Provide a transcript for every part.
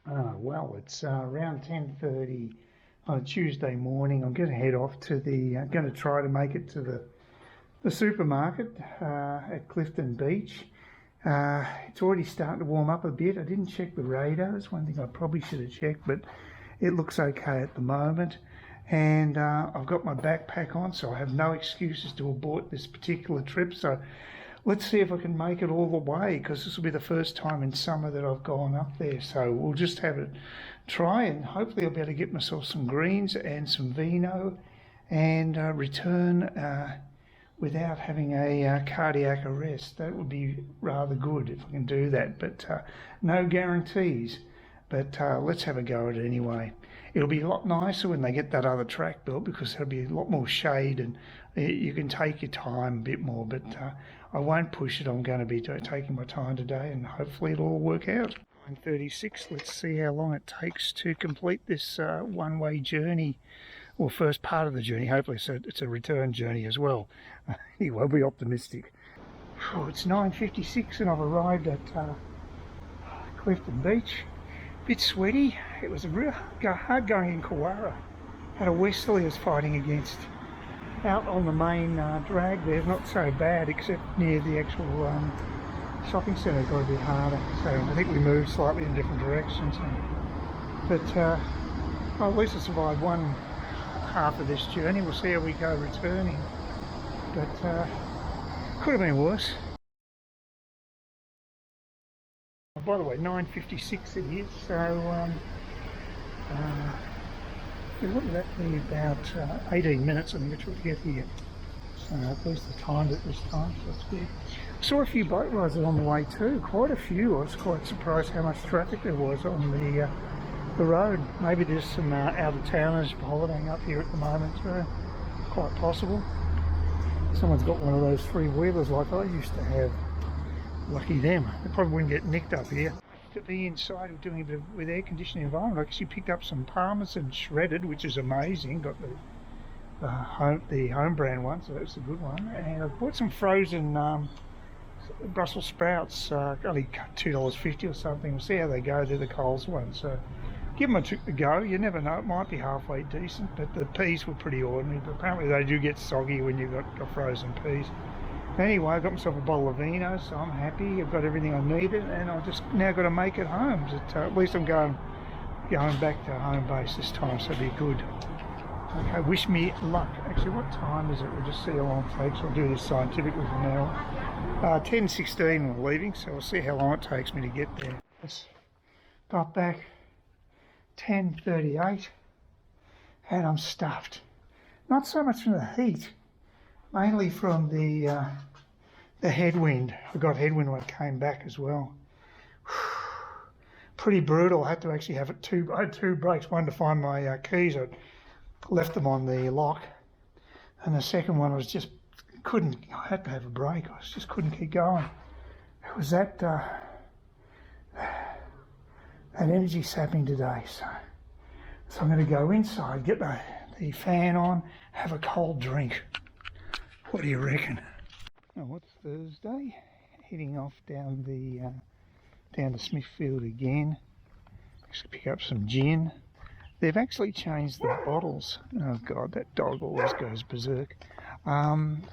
Well, it's around 10:30 on a Tuesday morning. I'm going to head off to going to try to make it to the supermarket at Clifton Beach. It's already starting to warm up a bit. I didn't check the radar. That's one thing I probably should have checked, but it looks okay at the moment. And I've got my backpack on, so I have no excuses to abort this particular trip. So let's see if I can make it all the way, because this will be the first time in summer that I've gone up there. So we'll just have a try, and hopefully I'll be able to get myself some greens and some vino and return without having a cardiac arrest. That would be rather good if I can do that, but no guarantees. But let's have a go at it anyway. It'll be a lot nicer when they get that other track built, because there'll be a lot more shade and you can take your time a bit more, but I won't push it. I'm going to be taking my time today, and hopefully it'll all work out. 9:36, let's see how long it takes to complete this one-way journey, or first part of the journey. Hopefully it's a return journey as well. Anyway, be optimistic. Oh, it's 9:56 and I've arrived at Clifton Beach. Bit sweaty. It was a real hard going in Kawara. Had a westerly I was fighting against. Out on the main drag there, not so bad, except near the actual shopping centre got a bit harder. So I think we moved slightly in different directions. But well, at least I survived one half of this journey. We'll see how we go returning. But could have been worse. By the way, 9:56 it is, so what did that be, about 18 minutes I think it took to get here. So at least I timed it this time, so that's good. I saw a few boat rides on the way too, quite a few. I was quite surprised how much traffic there was on the road. Maybe there's some out-of-towners holidaying up here at the moment, so quite possible. Someone's got one of those three-wheelers like I used to have. Lucky them. They probably wouldn't get nicked up here. To be inside doing a bit with air conditioning environment, I actually picked up some parmesan shredded, which is amazing. Got the home brand one, so that's a good one. And I've bought some frozen Brussels sprouts, only $2.50 or something. We'll see how they go. They're the Coles ones, so give them a go. You never know, it might be halfway decent, but the peas were pretty ordinary. But apparently they do get soggy when you've got frozen peas. Anyway, I got myself a bottle of vino, so I'm happy. I've got everything I needed, and I've just now got to make it home. But, at least I'm going back to home base this time, so it'll be good. Okay, wish me luck. Actually, what time is it? We'll just see how long it takes. I'll do this scientifically from now on. 10:16 we're leaving, so we'll see how long it takes me to get there. Just got back 10:38, and I'm stuffed. Not so much from the heat, mainly from the headwind. I got headwind when I came back as well. Pretty brutal. I had to actually have I had two breaks. One to find my keys. I left them on the lock, and the second one I had to have a break. I just couldn't keep going. It was that energy sapping today. So I'm going to go inside, get the fan on, have a cold drink. What do you reckon? Oh, it's Thursday. Heading off down to Smithfield again. Just pick up some gin. They've actually changed the bottles. Oh God, that dog always goes berserk.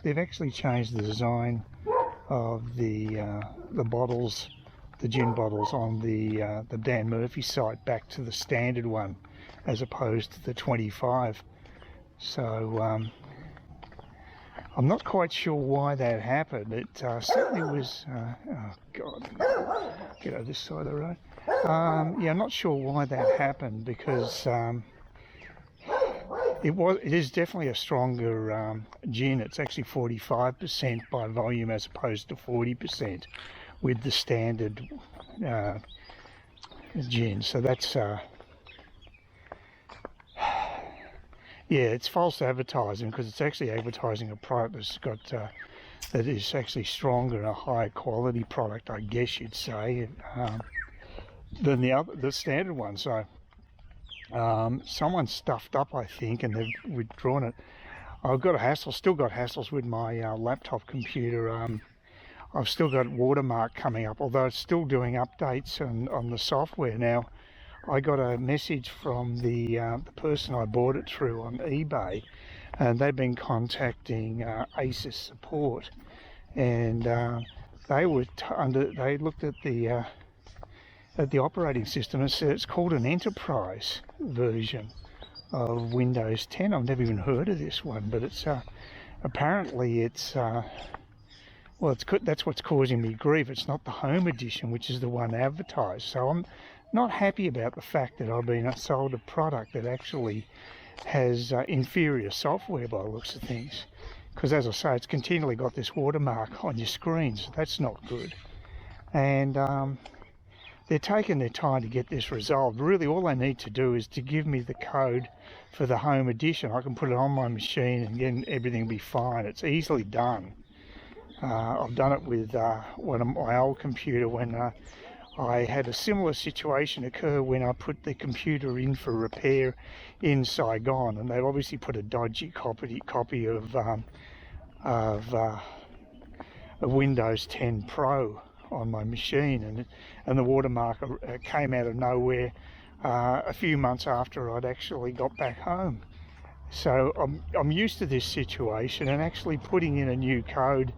They've actually changed the design of the bottles, the gin bottles on the Dan Murphy site back to the standard one, as opposed to the 25. So. I'm not quite sure why that happened. It certainly was. Oh God! Get over this side of the road. Yeah, I'm not sure why that happened, because it is definitely a stronger gin. It's actually 45% by volume as opposed to 40% with the standard gin. So that's. Yeah, it's false advertising, because it's actually advertising a product that's got that is actually stronger and a higher quality product, I guess you'd say, than the standard one. So someone stuffed up, I think, and they've withdrawn it. I've got still got hassles with my laptop computer. I've still got Watermark coming up, although it's still doing updates on the software now. I got a message from the person I bought it through on eBay, and they've been contacting ASUS support, and they looked at the operating system and said it's called an enterprise version of Windows 10. I've never even heard of this one, but it's apparently it's well, that's what's causing me grief. It's not the Home Edition, which is the one advertised. So I'm not happy about the fact that I've been sold a product that actually has inferior software by the looks of things. Because as I say, it's continually got this watermark on your screen, so that's not good. And they're taking their time to get this resolved. Really, all they need to do is to give me the code for the Home Edition. I can put it on my machine and then everything will be fine. It's easily done. I've done it with one of my old computer when I had a similar situation occur when I put the computer in for repair in Saigon, and they've obviously put a dodgy copy of Windows 10 Pro on my machine, and the watermark came out of nowhere a few months after I'd actually got back home. So I'm used to this situation, and actually putting in a new code,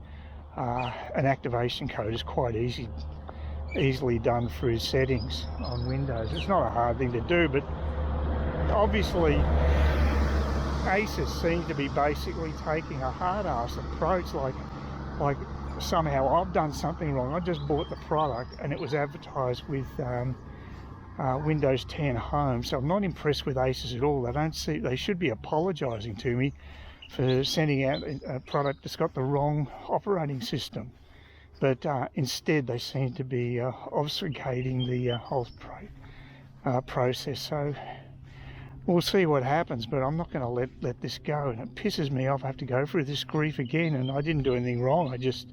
an activation code, is quite easily done through settings on Windows. It's not a hard thing to do, but obviously ASUS seems to be basically taking a hard-ass approach, like somehow I've done something wrong. I just bought the product and it was advertised with Windows 10 Home, so I'm not impressed with ASUS at all. They should be apologising to me for sending out a product that's got the wrong operating system. But instead they seem to be obfuscating the whole process. So we'll see what happens, but I'm not going to let this go, and it pisses me off. I have to go through this grief again, and I didn't do anything wrong. I just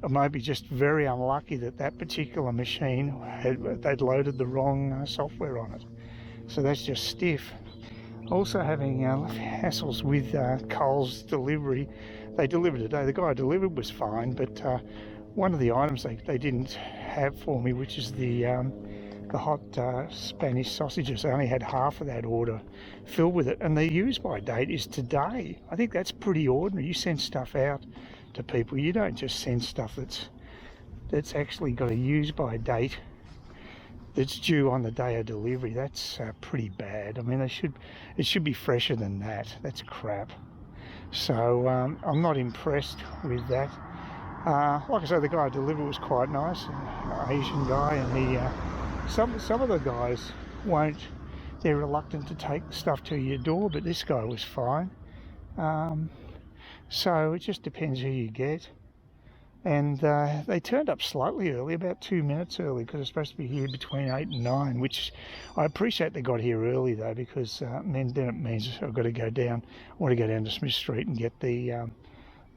maybe just very unlucky that particular machine they'd loaded the wrong software on it. So that's just stiff. Also having hassles with Coles delivery. They delivered today. The guy I delivered was fine, but one of the items they didn't have for me, which is the hot Spanish sausages. They only had half of that order filled with it, and the use-by date is today. I think that's pretty ordinary. You send stuff out to people. You don't just send stuff that's actually got a use-by date that's due on the day of delivery. That's pretty bad. I mean, it should be fresher than that. That's crap. So I'm not impressed with that. Like I say, the guy I delivered was quite nice, an Asian guy, and he some of the guys won't. They're reluctant to take the stuff to your door, but this guy was fine. So it just depends who you get. And they turned up slightly early, about 2 minutes early, because it's supposed to be here between 8 and 9, which I appreciate they got here early though, because then it means I've got to go down. I want to go down to Smith Street and get the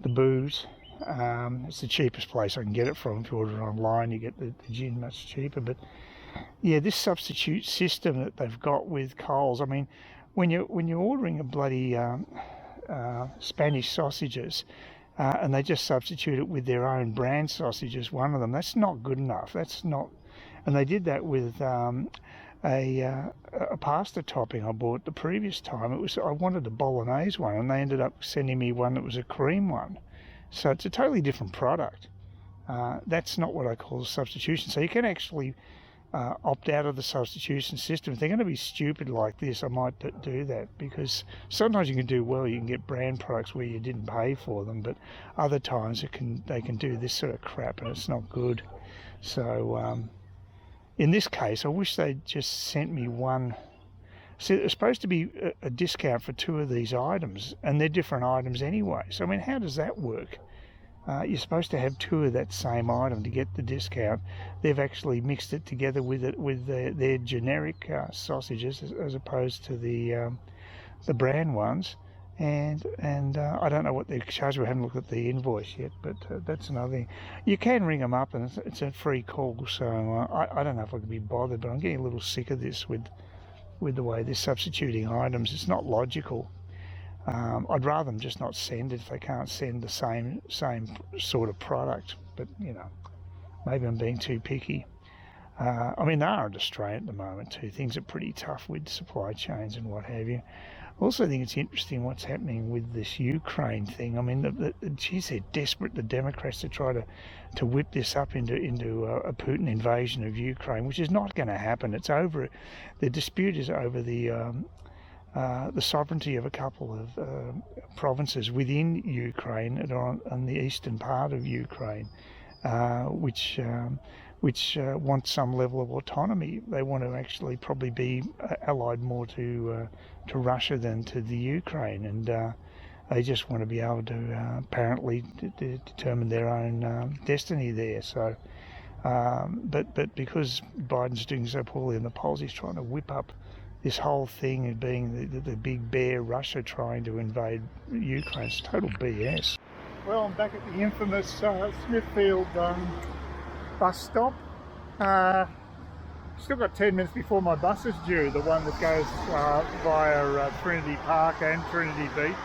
booze. It's the cheapest place I can get it from. If you order it online, you get the gin much cheaper. But yeah, this substitute system that they've got with Coles. I mean, when you're ordering a bloody Spanish sausages, and they just substitute it with their own brand sausages, one of them, that's not good enough. That's not, and they did that with a pasta topping I bought the previous time. I wanted a bolognese one, and they ended up sending me one that was a cream one. So it's a totally different product. That's not what I call a substitution. So you can actually opt out of the substitution system. If they're going to be stupid like this, I might do that, because sometimes you can do well. You can get brand products where you didn't pay for them, but other times they can do this sort of crap, and it's not good. So in this case, I wish they'd just sent me one. See, there's supposed to be a discount for 2 of these items, and they're different items anyway. So I mean, how does that work? You're supposed to have 2 of that same item to get the discount. They've actually mixed it together with their generic sausages, as opposed to the brand ones. And I don't know what they're charged. We haven't looked at the invoice yet, but that's another thing. You can ring them up, and it's a free call. So I don't know if I could be bothered, but I'm getting a little sick of this with the way they're substituting items. It's not logical. I'd rather them just not send it if they can't send the same sort of product. But you know, maybe I'm being too picky. I mean, they are under strain at the moment too. Things are pretty tough with supply chains and what have you. I also think it's interesting what's happening with this Ukraine thing. I mean, geez, they're desperate, the Democrats, to try to whip this up into a Putin invasion of Ukraine, which is not going to happen. It's over. The dispute is over the sovereignty of a couple of provinces within Ukraine and on the eastern part of Ukraine, which want some level of autonomy. They want to actually probably be allied more to Russia than to the Ukraine, and they just want to be able to apparently determine their own destiny there. So, but because Biden's doing so poorly in the polls, he's trying to whip up this whole thing of being the big bear Russia trying to invade Ukraine. It's total BS. Well, I'm back at the infamous Smithfield bus stop. Still got 10 minutes before my bus is due, the one that goes via Trinity Park and Trinity Beach.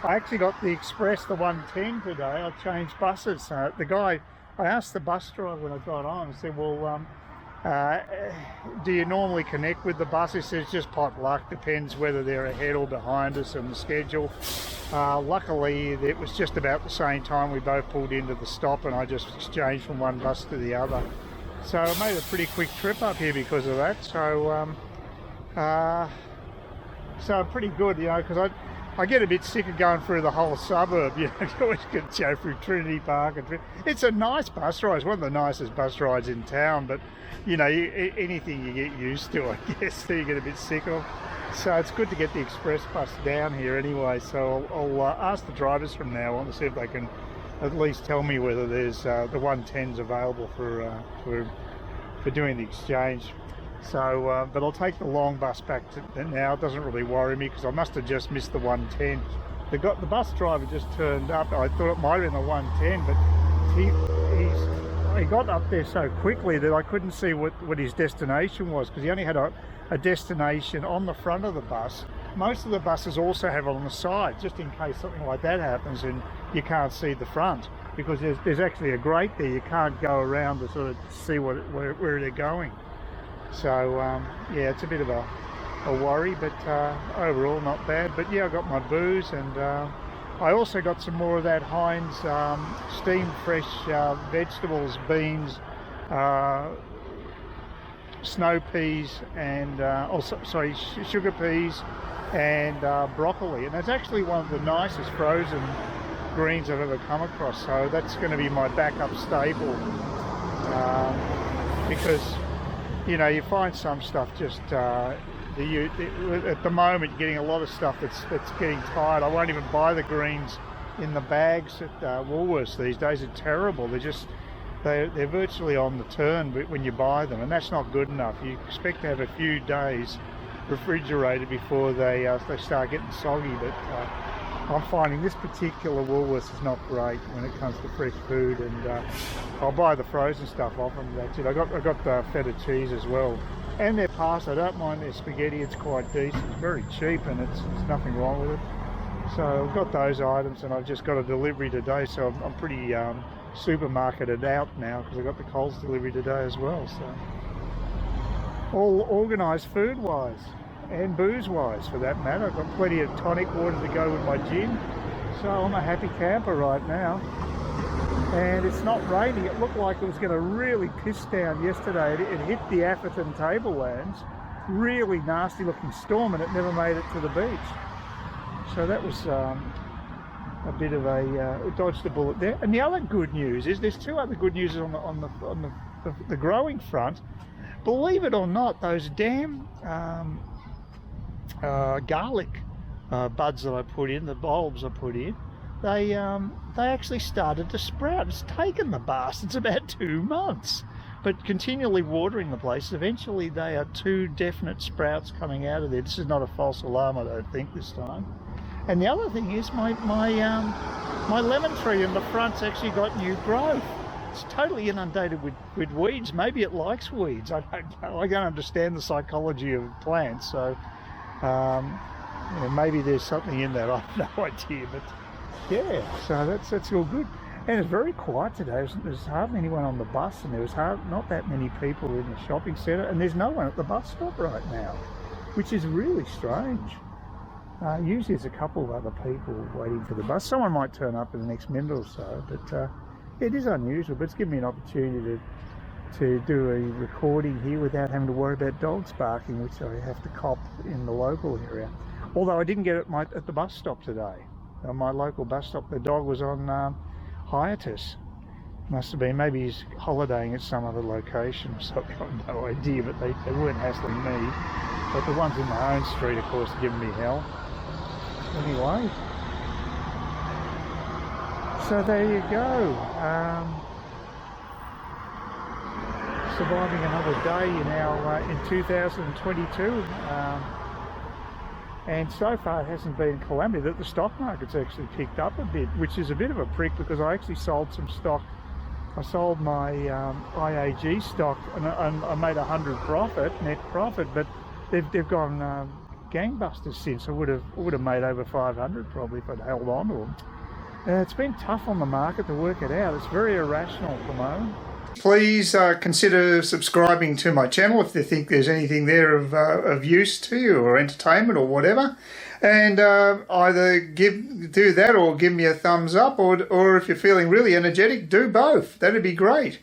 I actually got the express, the 110 today. I changed buses. I asked the bus driver when I got on, I said, well, do you normally connect with the bus? He says just pot luck, depends whether they're ahead or behind us on the schedule. Luckily it was just about the same time we both pulled into the stop, and I just exchanged from one bus to the other. So I made a pretty quick trip up here because of that. So pretty good, you know, because I get a bit sick of going through the whole suburb. You know, you always get to go through Trinity Park. It's a nice bus ride. It's one of the nicest bus rides in town, but you know, anything you get used to, I guess, you get a bit sick of. So it's good to get the express bus down here anyway. So I'll ask the drivers from now on to see if they can at least tell me whether there's the 110s available for doing the exchange. So, but I'll take the long bus back to now. It doesn't really worry me because I must have just missed the 110. The bus driver just turned up. I thought it might have been the 110, but he got up there so quickly that I couldn't see what his destination was, because he only had a destination on the front of the bus. Most of the buses also have it on the side, just in case something like that happens and you can't see the front, because there's actually a grate there. You can't go around to sort of see where they're going. So yeah, it's a bit of a worry, but overall not bad. But yeah, I got my booze, and I also got some more of that Heinz steamed fresh vegetables, beans, snow peas, and sugar peas and broccoli. And that's actually one of the nicest frozen greens I've ever come across. So that's going to be my backup staple, because you know, you find some stuff just at the moment you're getting a lot of stuff that's getting tired. I won't even buy the greens in the bags at Woolworths these days. They're terrible. They're virtually on the turn when you buy them, and that's not good enough. You expect to have a few days refrigerated before they start getting soggy. But I'm finding this particular Woolworths is not great when it comes to fresh food, and I'll buy the frozen stuff off them. That's it. I got the feta cheese as well, and their pasta. I don't mind their spaghetti. It's quite decent. It's very cheap, and it's nothing wrong with it. So I've got those items, and I've just got a delivery today. So I'm pretty supermarketed out now because I got the Coles delivery today as well. So all organised food-wise and booze-wise, for that matter. I've got plenty of tonic water to go with my gin, so I'm a happy camper right now. And it's not raining. It looked like it was going to really piss down yesterday. It hit the Atherton tablelands, really nasty looking storm, and it never made it to the beach. So that was a bit of a dodged the bullet there. And the other good news is there's two other good news on the growing front. Believe it or not, those damn garlic buds that I put in, the bulbs I put in, they actually started to sprout. It's taken the bastards about 2 months, but continually watering the place, eventually they are 2 definite sprouts coming out of there. This is not a false alarm, I don't think, this time. And the other thing is my lemon tree in the front's actually got new growth. It's totally inundated with weeds. Maybe it likes weeds. I don't know. I don't understand the psychology of plants, so maybe there's something in that. I have no idea, but yeah. So that's all good. And it's very quiet today. There's hardly anyone on the bus, and there was not that many people in the shopping centre, and there's no one at the bus stop right now, which is really strange. Usually there's a couple of other people waiting for the bus. Someone might turn up in the next minute or so, but it is unusual. But it's given me an opportunity to do a recording here without having to worry about dogs barking, which I have to cop in the local area. Although I didn't get it at the bus stop today. On my local bus stop, the dog was on hiatus. Must have been, maybe he's holidaying at some other location or something. I have no idea, but they weren't hassling me. But the ones in my own street, of course, are giving me hell. Anyway, so there you go. Surviving another day in 2022. And so far it hasn't been a calamity. That the stock market's actually picked up a bit, which is a bit of a prick because I actually sold some stock. I sold my IAG stock and I made 100 net profit, but they've gone gangbusters since. I would have made over 500 probably if I'd held on to them. It's been tough on the market to work it out. It's very irrational at the moment. Please consider subscribing to my channel if you think there's anything there of use to you or entertainment or whatever. And either do that or give me a thumbs up, or if you're feeling really energetic, do both. That'd be great.